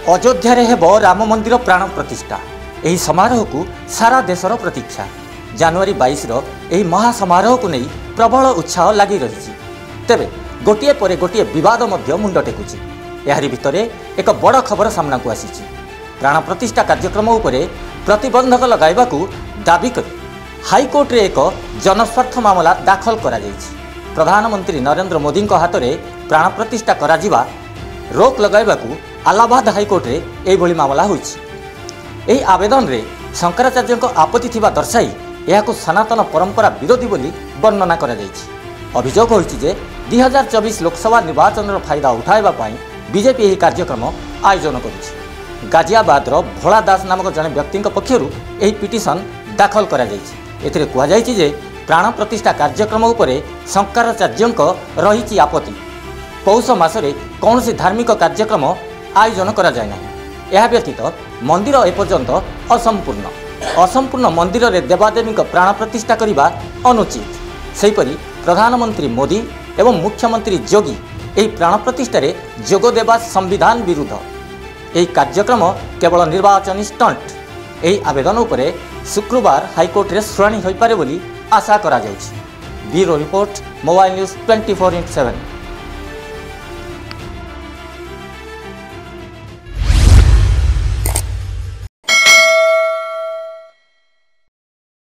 अयोध्या हेब राम मंदिर प्राण प्रतिष्ठा। यह समारोह को सारा देशर प्रतीक्षा। जनवरी 22 महासमारोह को नहीं प्रबल उत्साह लगी रही। तेबे गोटे पर गोटे विवाद मुंड टेकुची। यारी भितरे एक बड़ खबर सामना को आसी। प्राण प्रतिष्ठा कार्यक्रम उपरे प्रतिबंधक लगाइबा को दाबी कर हाईकोर्ट रे एक जनस्वार्थ मामला दाखल करा जायछि। प्रधानमंत्री नरेंद्र मोदी हाथ में प्राण प्रतिष्ठा करा जिबा रोक लगाइबा को इलाहाबाद हाईकोर्ट रे एभली मामला होइछि। एही आवेदन रे शंकराचार्य आपत्ति थिबा दर्शाई यह सनातन परंपरा विरोधी बोली वर्णना करा जायछि। अभियोग होइछि जे 2024 लोकसभा निर्वाचन फायदा उठाइबा पई बीजेपी यह कार्यक्रम आयोजन करुछि। गाजियाबाद भोला दास नामक जने व्यक्ति पक्षर यह पिटिशन दाखल करा जायछि। एथिरे कुहा जायछि जे प्राण प्रतिष्ठा कार्यक्रम उपरे शंकराचार्य रही आपत्ति। पौष मासरे कौन सी धार्मिक कार्यक्रम आयोजन करा जाय नाही। यह व्यतीत मंदिर एपर्यंत असंपूर्ण मंदिर रे देवादेवी प्राण प्रतिष्ठा करने अनुचित। सेहीपरि प्रधानमंत्री मोदी एवं मुख्यमंत्री योगी यह प्राण प्रतिष्ठा रे जोग देवा संविधान विरुद्ध। यह कार्यक्रम केवल निर्वाचन स्टंट। यह आवेदन उपरे शुक्रवार हाईकोर्ट रे शुणाणी होई पारे बोली आशा करा जाउछि। Bureau report, mobile news 24x7।